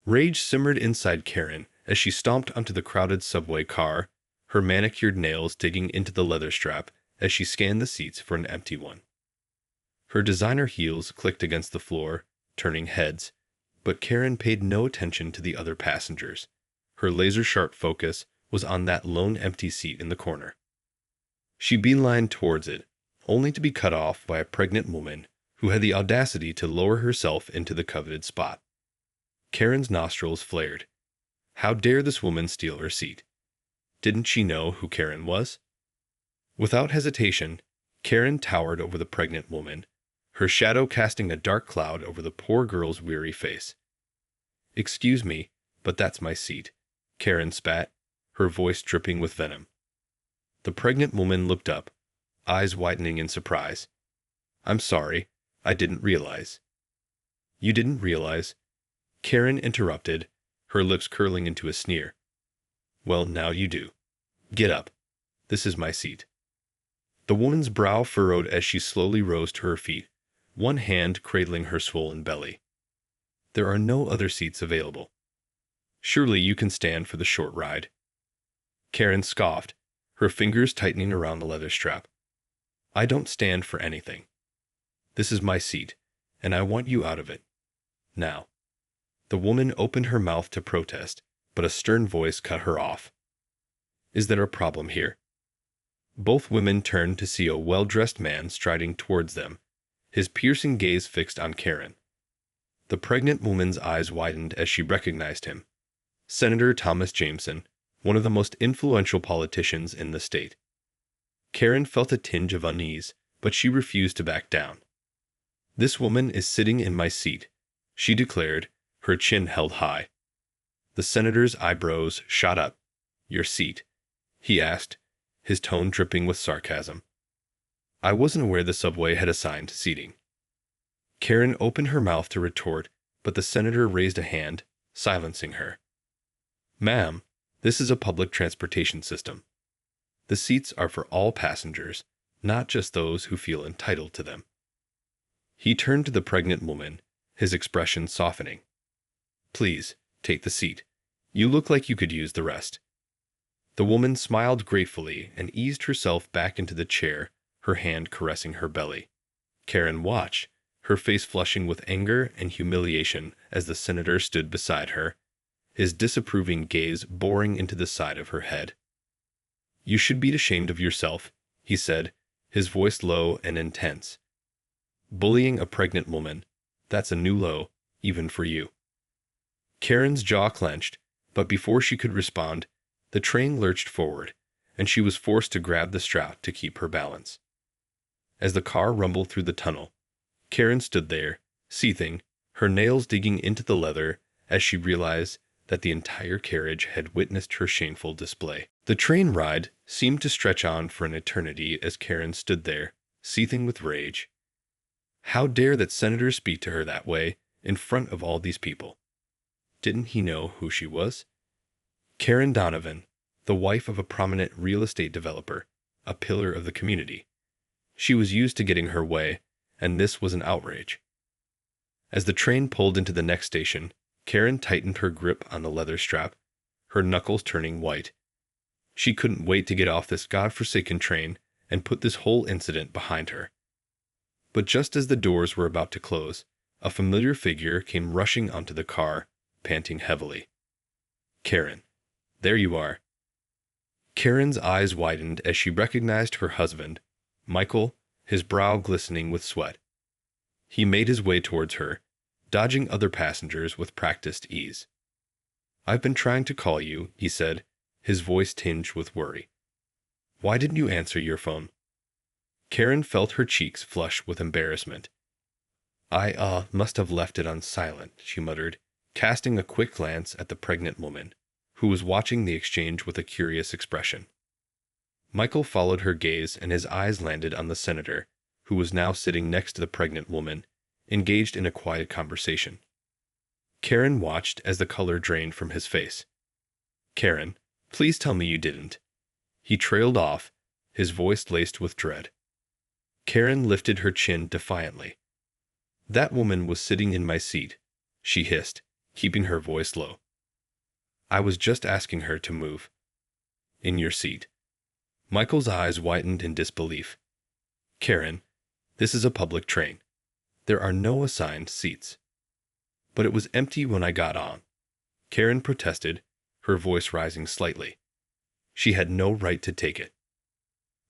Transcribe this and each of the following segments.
Rage simmered inside Karen as she stomped onto the crowded subway car, her manicured nails digging into the leather strap as she scanned the seats for an empty one. Her designer heels clicked against the floor, turning heads, but Karen paid no attention to the other passengers. Her laser-sharp focus was on that lone empty seat in the corner. She beelined towards it, only to be cut off by a pregnant woman who had the audacity to lower herself into the coveted spot. Karen's nostrils flared. How dare this woman steal her seat? Didn't she know who Karen was? Without hesitation, Karen towered over the pregnant woman, her shadow casting a dark cloud over the poor girl's weary face. "Excuse me, but that's my seat," Karen spat, her voice dripping with venom. The pregnant woman looked up, eyes widening in surprise. "I'm sorry, I didn't realize." "You didn't realize?" Karen interrupted, her lips curling into a sneer. "Well, now you do. Get up. This is my seat." The woman's brow furrowed as she slowly rose to her feet, one hand cradling her swollen belly. "There are no other seats available. Surely you can stand for the short ride." Karen scoffed, her fingers tightening around the leather strap. "I don't stand for anything. This is my seat, and I want you out of it. Now." The woman opened her mouth to protest, but a stern voice cut her off. "Is there a problem here?" Both women turned to see a well-dressed man striding towards them, his piercing gaze fixed on Karen. The pregnant woman's eyes widened as she recognized him. Senator Thomas Jameson, one of the most influential politicians in the state. Karen felt a tinge of unease, but she refused to back down. "This woman is sitting in my seat," she declared, her chin held high. The senator's eyebrows shot up. "Your seat?" he asked, his tone dripping with sarcasm. "I wasn't aware the subway had assigned seating." Karen opened her mouth to retort, but the senator raised a hand, silencing her. "Ma'am, this is a public transportation system. The seats are for all passengers, not just those who feel entitled to them." He turned to the pregnant woman, his expression softening. "Please, take the seat. You look like you could use the rest." The woman smiled gratefully and eased herself back into the chair, her hand caressing her belly. Karen watched, her face flushing with anger and humiliation as the senator stood beside her, his disapproving gaze boring into the side of her head. "You should be ashamed of yourself," he said, his voice low and intense. "Bullying a pregnant woman, that's a new low, even for you." Karen's jaw clenched, but before she could respond, the train lurched forward, and she was forced to grab the strap to keep her balance. As the car rumbled through the tunnel, Karen stood there, seething, her nails digging into the leather as she realized that the entire carriage had witnessed her shameful display. The train ride seemed to stretch on for an eternity as Karen stood there, seething with rage. How dare that senator speak to her that way, in front of all these people? Didn't he know who she was? Karen Donovan, the wife of a prominent real estate developer, a pillar of the community. She was used to getting her way, and this was an outrage. As the train pulled into the next station, Karen tightened her grip on the leather strap, her knuckles turning white. She couldn't wait to get off this godforsaken train and put this whole incident behind her. But just as the doors were about to close, a familiar figure came rushing onto the car, panting heavily. "Karen, there you are." Karen's eyes widened as she recognized her husband, Michael, his brow glistening with sweat. He made his way towards her, dodging other passengers with practiced ease. "I've been trying to call you," he said, his voice tinged with worry. "Why didn't you answer your phone?" Karen felt her cheeks flush with embarrassment. I must have left it on silent," she muttered, casting a quick glance at the pregnant woman, who was watching the exchange with a curious expression. Michael followed her gaze and his eyes landed on the senator, who was now sitting next to the pregnant woman, engaged in a quiet conversation. Karen watched as the color drained from his face. "Karen, please tell me you didn't." He trailed off, his voice laced with dread. Karen lifted her chin defiantly. "That woman was sitting in my seat," she hissed, keeping her voice low. I was just asking her to move. In your seat. Michael's eyes widened in disbelief. Karen, this is a public train. There are no assigned seats. But it was empty when I got on. Karen protested, her voice rising slightly. She had no right to take it.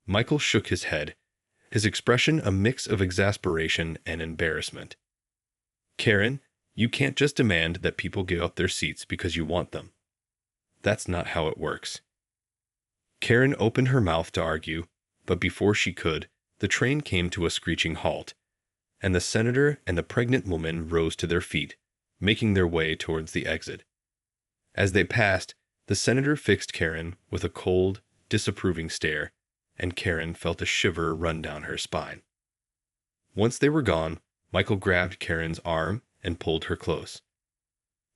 Michael shook his head, his expression a mix of exasperation and embarrassment. Karen, you can't just demand that people give up their seats because you want them. That's not how it works. Karen opened her mouth to argue, but before she could, the train came to a screeching halt, and the senator and the pregnant woman rose to their feet, making their way towards the exit. As they passed, the senator fixed Karen with a cold, disapproving stare, and Karen felt a shiver run down her spine. Once they were gone, Michael grabbed Karen's arm and pulled her close.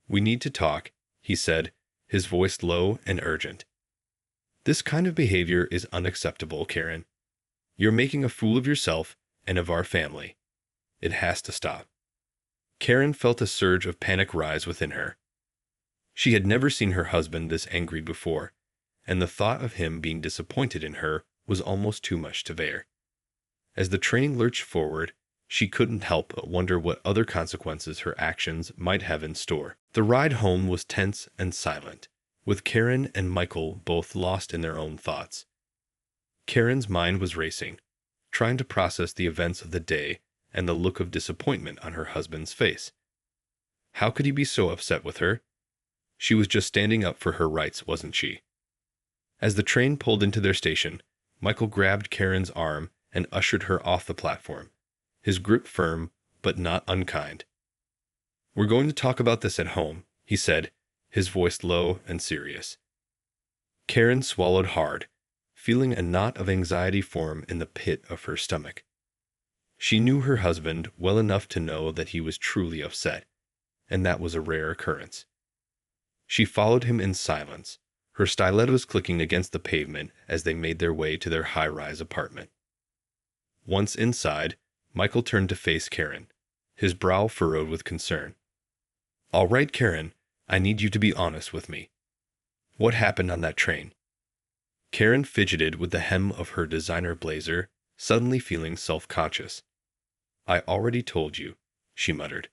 We need to talk, he said, his voice low and urgent. This kind of behavior is unacceptable, Karen. You're making a fool of yourself and of our family. It has to stop. Karen felt a surge of panic rise within her. She had never seen her husband this angry before, and the thought of him being disappointed in her was almost too much to bear. As the train lurched forward, she couldn't help but wonder what other consequences her actions might have in store. The ride home was tense and silent, with Karen and Michael both lost in their own thoughts. Karen's mind was racing, trying to process the events of the day and the look of disappointment on her husband's face. How could he be so upset with her? She was just standing up for her rights, wasn't she? As the train pulled into their station, Michael grabbed Karen's arm and ushered her off the platform, his grip firm but not unkind. We're going to talk about this at home, he said, his voice low and serious. Karen swallowed hard, feeling a knot of anxiety form in the pit of her stomach. She knew her husband well enough to know that he was truly upset, and that was a rare occurrence. She followed him in silence, her stilettos clicking against the pavement as they made their way to their high-rise apartment. Once inside, Michael turned to face Karen, his brow furrowed with concern. All right, Karen, I need you to be honest with me. What happened on that train? Karen fidgeted with the hem of her designer blazer, suddenly feeling self-conscious. I already told you, she muttered.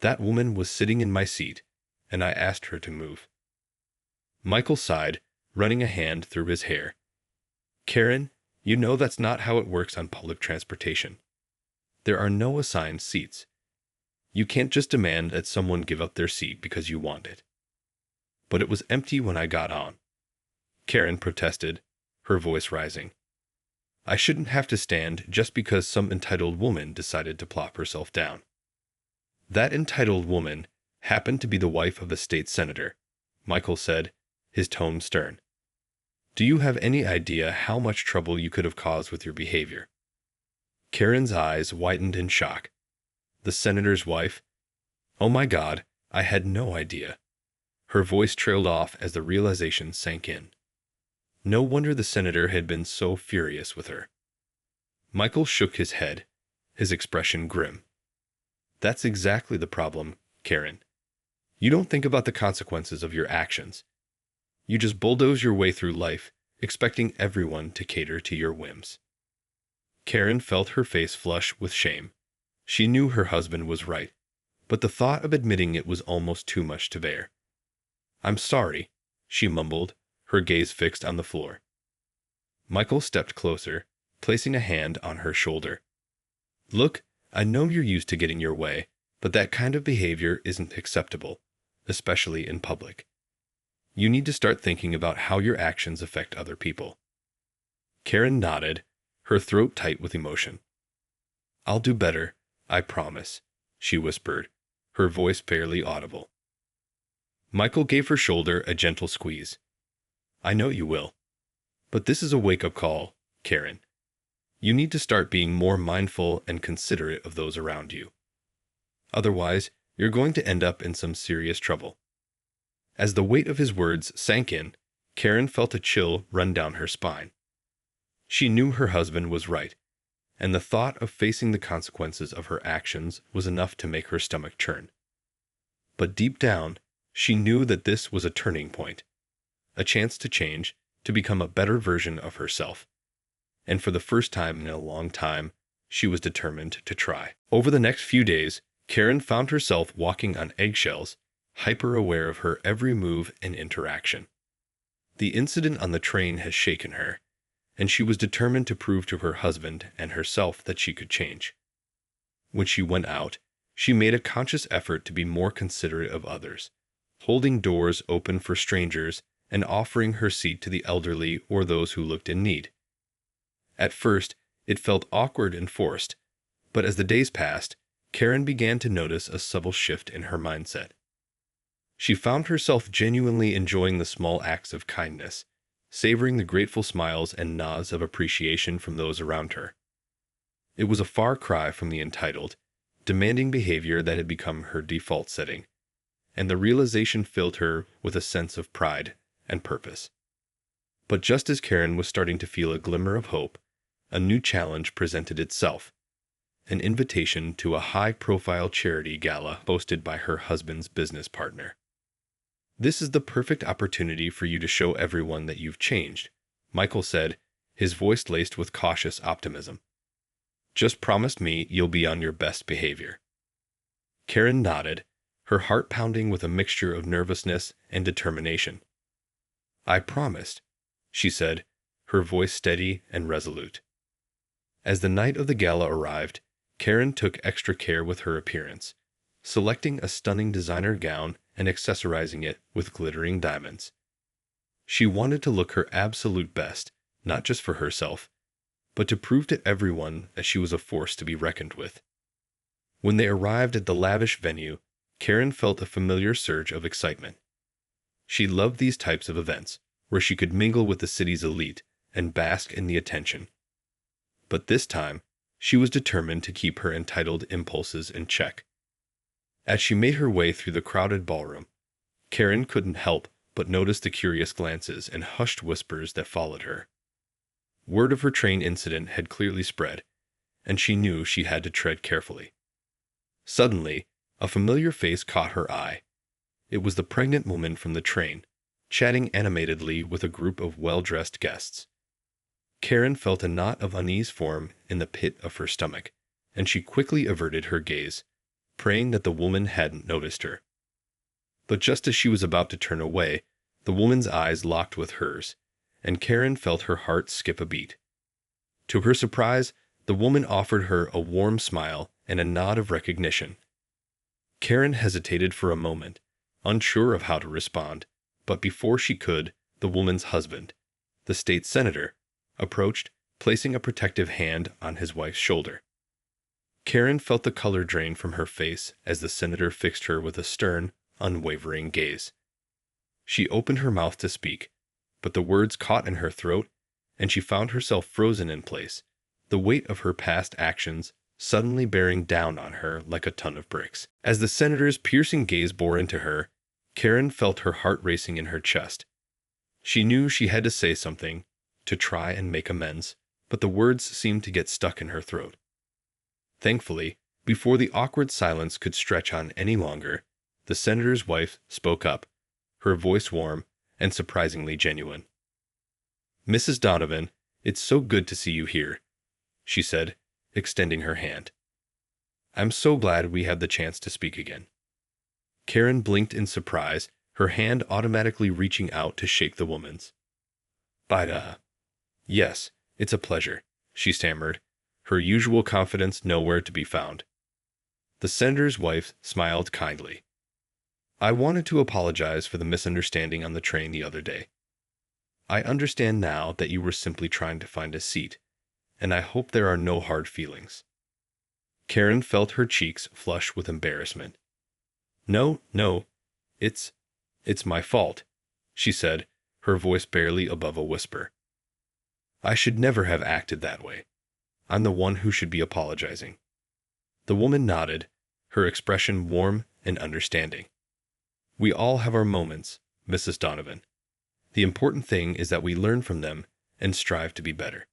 That woman was sitting in my seat, and I asked her to move. Michael sighed, running a hand through his hair. Karen, you know that's not how it works on public transportation. There are no assigned seats. You can't just demand that someone give up their seat because you want it. But it was empty when I got on. Karen protested, her voice rising. I shouldn't have to stand just because some entitled woman decided to plop herself down. That entitled woman happened to be the wife of a state senator, Michael said, his tone stern. Do you have any idea how much trouble you could have caused with your behavior? Karen's eyes widened in shock. The senator's wife? Oh my God, I had no idea. Her voice trailed off as the realization sank in. No wonder the senator had been so furious with her. Michael shook his head, his expression grim. That's exactly the problem, Karen. You don't think about the consequences of your actions. You just bulldoze your way through life, expecting everyone to cater to your whims. Karen felt her face flush with shame. She knew her husband was right, but the thought of admitting it was almost too much to bear. I'm sorry, she mumbled, her gaze fixed on the floor. Michael stepped closer, placing a hand on her shoulder. Look, I know you're used to getting your way, but that kind of behavior isn't acceptable, especially in public. You need to start thinking about how your actions affect other people. Karen nodded, her throat tight with emotion. I'll do better, I promise, she whispered, her voice barely audible. Michael gave her shoulder a gentle squeeze. I know you will. But this is a wake-up call, Karen. You need to start being more mindful and considerate of those around you. Otherwise, you're going to end up in some serious trouble. As the weight of his words sank in, Karen felt a chill run down her spine. She knew her husband was right, and the thought of facing the consequences of her actions was enough to make her stomach churn. But deep down, she knew that this was a turning point, a chance to change, to become a better version of herself. And for the first time in a long time, she was determined to try. Over the next few days, Karen found herself walking on eggshells, hyper aware of her every move and interaction. The incident on the train has shaken her, and she was determined to prove to her husband and herself that she could change. When she went out, she made a conscious effort to be more considerate of others, holding doors open for strangers and offering her seat to the elderly or those who looked in need. At first, it felt awkward and forced, but as the days passed, Karen began to notice a subtle shift in her mindset. She found herself genuinely enjoying the small acts of kindness, savoring the grateful smiles and nods of appreciation from those around her. It was a far cry from the entitled, demanding behavior that had become her default setting, and the realization filled her with a sense of pride and purpose. But just as Karen was starting to feel a glimmer of hope, a new challenge presented itself: an invitation to a high-profile charity gala hosted by her husband's business partner. "This is the perfect opportunity for you to show everyone that you've changed," Michael said, his voice laced with cautious optimism. "Just promise me you'll be on your best behavior." Karen nodded, her heart pounding with a mixture of nervousness and determination. "I promised," she said, her voice steady and resolute. As the night of the gala arrived, Karen took extra care with her appearance, selecting a stunning designer gown and accessorizing it with glittering diamonds. She wanted to look her absolute best, not just for herself, but to prove to everyone that she was a force to be reckoned with. When they arrived at the lavish venue, Karen felt a familiar surge of excitement. She loved these types of events, where she could mingle with the city's elite and bask in the attention. But this time, she was determined to keep her entitled impulses in check. As she made her way through the crowded ballroom, Karen couldn't help but notice the curious glances and hushed whispers that followed her. Word of her train incident had clearly spread, and she knew she had to tread carefully. Suddenly, a familiar face caught her eye. It was the pregnant woman from the train, chatting animatedly with a group of well-dressed guests. Karen felt a knot of unease form in the pit of her stomach, and she quickly averted her gaze, praying that the woman hadn't noticed her. But just as she was about to turn away, the woman's eyes locked with hers, and Karen felt her heart skip a beat. To her surprise, the woman offered her a warm smile and a nod of recognition. Karen hesitated for a moment, unsure of how to respond, but before she could, the woman's husband, the state senator, approached, placing a protective hand on his wife's shoulder. Karen felt the color drain from her face as the senator fixed her with a stern, unwavering gaze. She opened her mouth to speak, but the words caught in her throat, and she found herself frozen in place, the weight of her past actions suddenly bearing down on her like a ton of bricks. As the senator's piercing gaze bore into her, Karen felt her heart racing in her chest. She knew she had to say something, to try and make amends, but the words seemed to get stuck in her throat. Thankfully, before the awkward silence could stretch on any longer, the senator's wife spoke up, her voice warm and surprisingly genuine. "Mrs. Donovan, it's so good to see you here," she said, extending her hand. "I'm so glad we had the chance to speak again." Karen blinked in surprise, her hand automatically reaching out to shake the woman's. "But, yes, it's a pleasure," she stammered, her usual confidence nowhere to be found. The senator's wife smiled kindly. "I wanted to apologize for the misunderstanding on the train the other day. I understand now that you were simply trying to find a seat, and I hope there are no hard feelings." Karen felt her cheeks flush with embarrassment. No, it's my fault," she said, her voice barely above a whisper. "I should never have acted that way. I'm the one who should be apologizing." The woman nodded, her expression warm and understanding. "We all have our moments, Mrs. Donovan. The important thing is that we learn from them and strive to be better."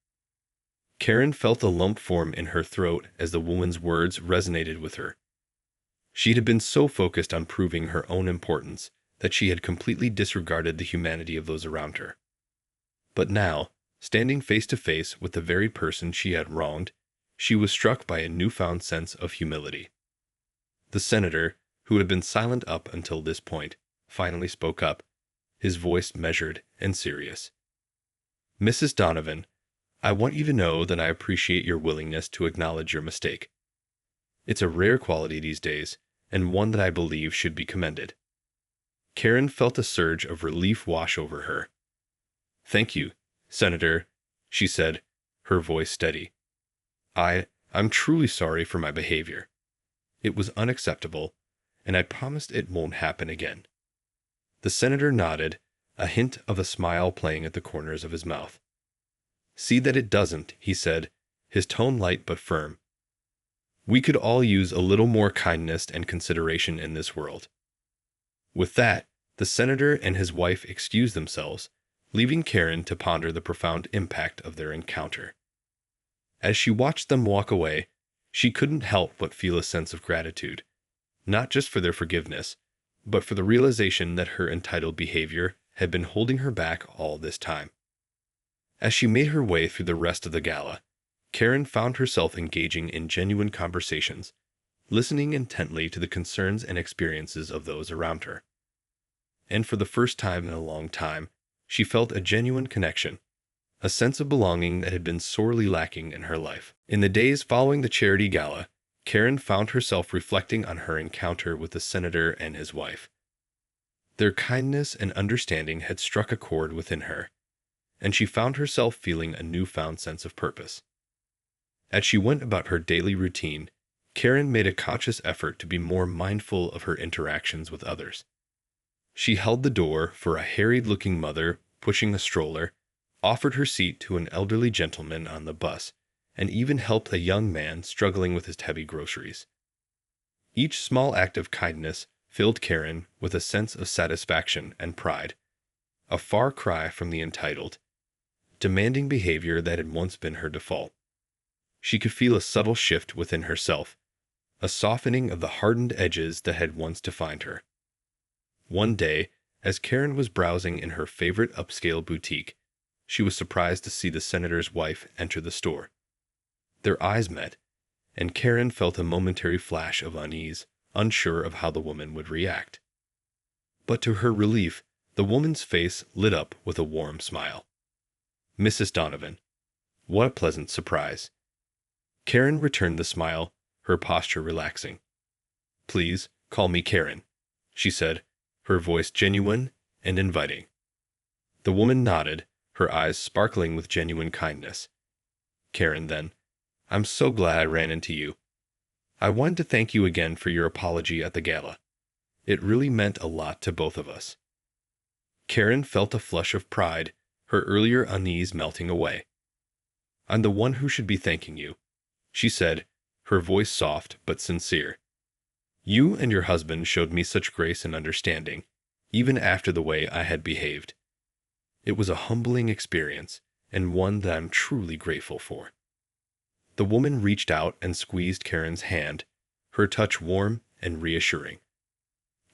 Karen felt a lump form in her throat as the woman's words resonated with her. She had been so focused on proving her own importance that she had completely disregarded the humanity of those around her. But now, standing face to face with the very person she had wronged, she was struck by a newfound sense of humility. The senator, who had been silent up until this point, finally spoke up, his voice measured and serious. "Mrs. Donovan, I want you to know that I appreciate your willingness to acknowledge your mistake. It's a rare quality these days, and one that I believe should be commended." Karen felt a surge of relief wash over her. "Thank you, Senator," she said, her voice steady. I'm truly sorry for my behavior. It was unacceptable, and I promised it won't happen again." The senator nodded, a hint of a smile playing at the corners of his mouth. "See that it doesn't," he said, his tone light but firm. "We could all use a little more kindness and consideration in this world." With that, the senator and his wife excused themselves, leaving Karen to ponder the profound impact of their encounter. As she watched them walk away, she couldn't help but feel a sense of gratitude, not just for their forgiveness, but for the realization that her entitled behavior had been holding her back all this time. As she made her way through the rest of the gala, Karen found herself engaging in genuine conversations, listening intently to the concerns and experiences of those around her. And for the first time in a long time, she felt a genuine connection, a sense of belonging that had been sorely lacking in her life. In the days following the charity gala, Karen found herself reflecting on her encounter with the senator and his wife. Their kindness and understanding had struck a chord within her, and she found herself feeling a newfound sense of purpose. As she went about her daily routine, Karen made a conscious effort to be more mindful of her interactions with others. She held the door for a harried-looking mother pushing a stroller, offered her seat to an elderly gentleman on the bus, and even helped a young man struggling with his heavy groceries. Each small act of kindness filled Karen with a sense of satisfaction and pride, a far cry from the entitled, demanding behavior that had once been her default. She could feel a subtle shift within herself, a softening of the hardened edges that had once defined her. One day, as Karen was browsing in her favorite upscale boutique, she was surprised to see the senator's wife enter the store. Their eyes met, and Karen felt a momentary flash of unease, unsure of how the woman would react. But to her relief, the woman's face lit up with a warm smile. "Mrs. Donovan, what a pleasant surprise." Karen returned the smile, her posture relaxing. "Please call me Karen," she said, her voice genuine and inviting. The woman nodded, her eyes sparkling with genuine kindness. "Karen, then, I'm so glad I ran into you. I wanted to thank you again for your apology at the gala. It really meant a lot to both of us." Karen felt a flush of pride, her earlier unease melting away. "I'm the one who should be thanking you," she said, her voice soft but sincere. "You and your husband showed me such grace and understanding, even after the way I had behaved. It was a humbling experience, and one that I'm truly grateful for." The woman reached out and squeezed Karen's hand, her touch warm and reassuring.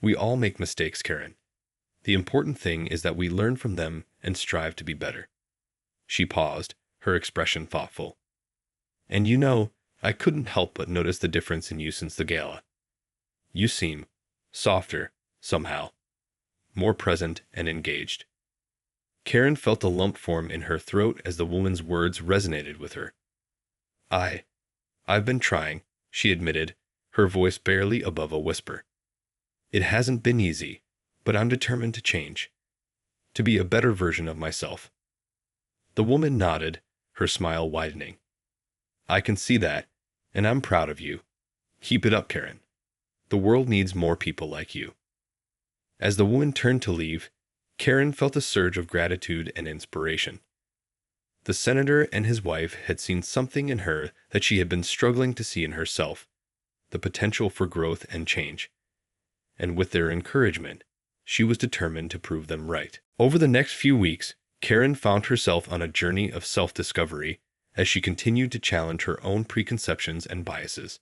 "We all make mistakes, Karen. The important thing is that we learn from them and strive to be better." She paused, her expression thoughtful. "And you know, I couldn't help but notice the difference in you since the gala. You seem softer, somehow, more present and engaged." Karen felt a lump form in her throat as the woman's words resonated with her. I've been trying," she admitted, her voice barely above a whisper. "It hasn't been easy, but I'm determined to change, to be a better version of myself." The woman nodded, her smile widening. "I can see that, and I'm proud of you. Keep it up, Karen. The world needs more people like you." As the woman turned to leave, Karen felt a surge of gratitude and inspiration. The senator and his wife had seen something in her that she had been struggling to see in herself, the potential for growth and change. And with their encouragement, she was determined to prove them right. Over the next few weeks, Karen found herself on a journey of self-discovery as she continued to challenge her own preconceptions and biases.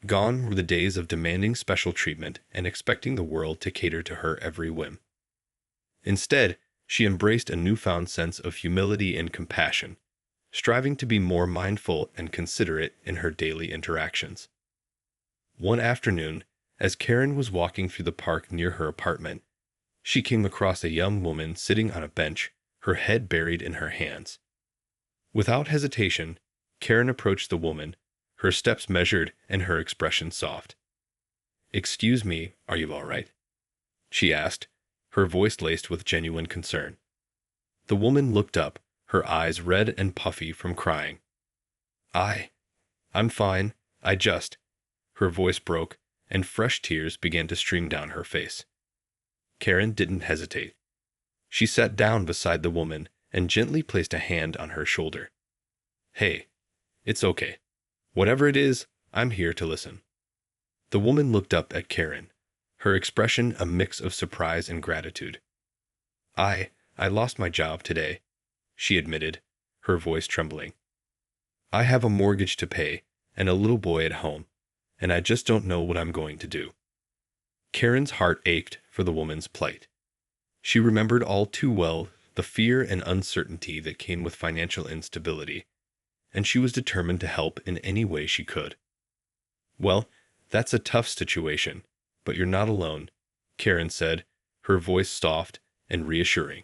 Gone were the days of demanding special treatment and expecting the world to cater to her every whim. Instead, she embraced a newfound sense of humility and compassion, striving to be more mindful and considerate in her daily interactions. One afternoon, as Karen was walking through the park near her apartment, she came across a young woman sitting on a bench, her head buried in her hands. Without hesitation, Karen approached the woman, her steps measured and her expression soft. "Excuse me, are you all right?" she asked, her voice laced with genuine concern. The woman looked up, her eyes red and puffy from crying. I'm fine, I just—" Her voice broke, and fresh tears began to stream down her face. Karen didn't hesitate. She sat down beside the woman and gently placed a hand on her shoulder. "Hey, it's okay. Whatever it is, I'm here to listen." The woman looked up at Karen, her expression a mix of surprise and gratitude. I lost my job today," she admitted, her voice trembling. "I have a mortgage to pay and a little boy at home, and I just don't know what I'm going to do." Karen's heart ached for the woman's plight. She remembered all too well the fear and uncertainty that came with financial instability, and she was determined to help in any way she could. "Well, that's a tough situation, but you're not alone," Karen said, her voice soft and reassuring.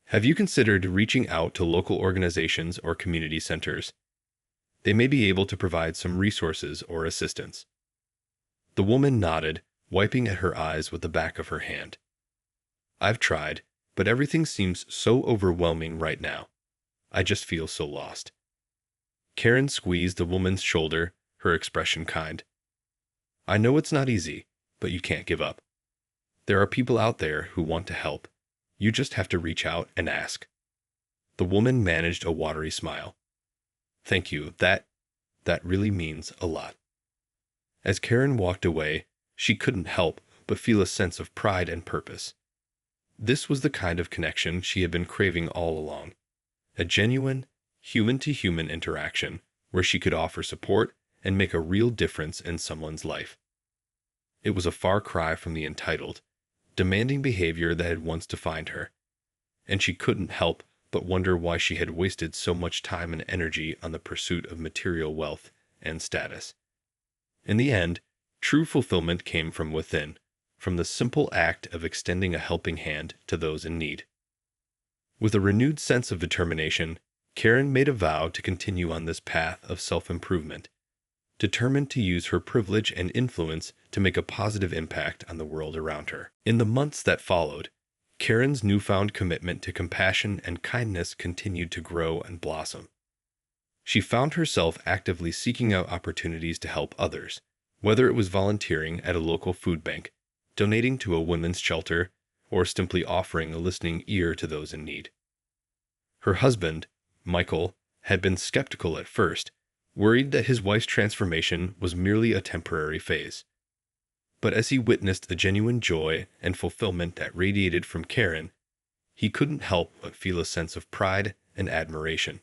"Have you considered reaching out to local organizations or community centers? They may be able to provide some resources or assistance." The woman nodded, wiping at her eyes with the back of her hand. "I've tried, but everything seems so overwhelming right now. I just feel so lost." Karen squeezed the woman's shoulder, her expression kind. "I know it's not easy, but you can't give up. There are people out there who want to help. You just have to reach out and ask." The woman managed a watery smile. "Thank you, that really means a lot." As Karen walked away, she couldn't help but feel a sense of pride and purpose. This was the kind of connection she had been craving all along, a genuine, human-to-human interaction where she could offer support and make a real difference in someone's life. It was a far cry from the entitled, demanding behavior that had once defined her, and she couldn't help but wonder why she had wasted so much time and energy on the pursuit of material wealth and status. In the end, true fulfillment came from within, from the simple act of extending a helping hand to those in need. With a renewed sense of determination, Karen made a vow to continue on this path of self-improvement, determined to use her privilege and influence to make a positive impact on the world around her. In the months that followed, Karen's newfound commitment to compassion and kindness continued to grow and blossom. She found herself actively seeking out opportunities to help others, whether it was volunteering at a local food bank, donating to a women's shelter, or simply offering a listening ear to those in need. Her husband, Michael, had been skeptical at first, worried that his wife's transformation was merely a temporary phase. But as he witnessed the genuine joy and fulfillment that radiated from Karen, he couldn't help but feel a sense of pride and admiration.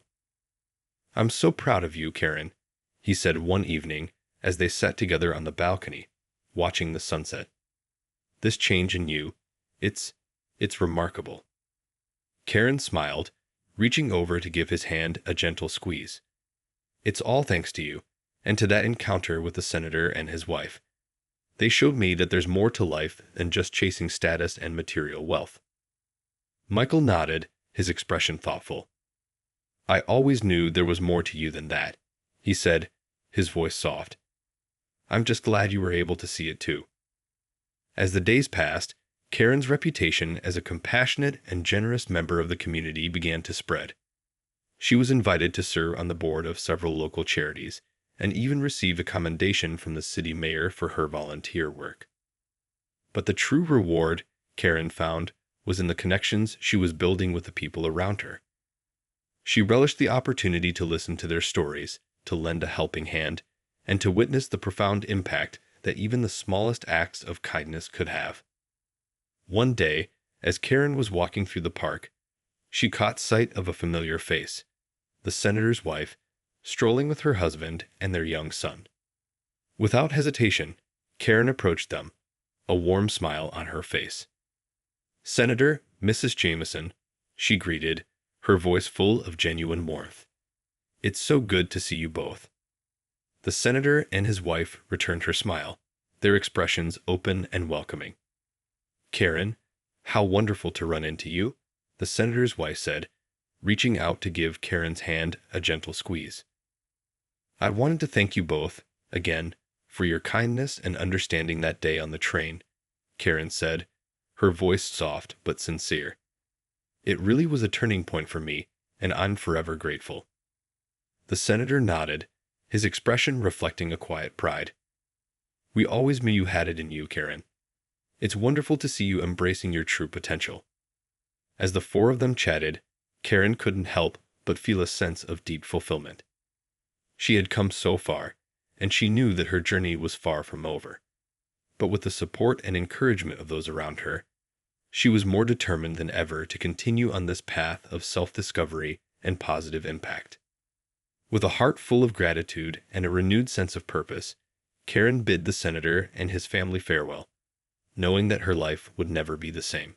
"I'm so proud of you, Karen," he said one evening as they sat together on the balcony, watching the sunset. "This change in you, it's remarkable." Karen smiled, reaching over to give his hand a gentle squeeze. "It's all thanks to you, and to that encounter with the senator and his wife. They showed me that there's more to life than just chasing status and material wealth." Michael nodded, his expression thoughtful. "I always knew there was more to you than that," he said, his voice soft. "I'm just glad you were able to see it too." As the days passed, Karen's reputation as a compassionate and generous member of the community began to spread. She was invited to serve on the board of several local charities, and even received a commendation from the city mayor for her volunteer work. But the true reward, Karen found, was in the connections she was building with the people around her. She relished the opportunity to listen to their stories, to lend a helping hand, and to witness the profound impact that even the smallest acts of kindness could have. One day, as Karen was walking through the park, she caught sight of a familiar face, the senator's wife, strolling with her husband and their young son. Without hesitation, Karen approached them, a warm smile on her face. "Senator, Mrs. Jameson," she greeted, her voice full of genuine warmth. "It's so good to see you both." The senator and his wife returned her smile, their expressions open and welcoming. "Karen, how wonderful to run into you," the senator's wife said, reaching out to give Karen's hand a gentle squeeze. "I wanted to thank you both, again, for your kindness and understanding that day on the train," Karen said, her voice soft but sincere. "It really was a turning point for me, and I'm forever grateful." The senator nodded, his expression reflecting a quiet pride. "We always knew you had it in you, Karen. It's wonderful to see you embracing your true potential." As the four of them chatted, Karen couldn't help but feel a sense of deep fulfillment. She had come so far, and she knew that her journey was far from over. But with the support and encouragement of those around her, she was more determined than ever to continue on this path of self-discovery and positive impact. With a heart full of gratitude and a renewed sense of purpose, Karen bid the senator and his family farewell, knowing that her life would never be the same.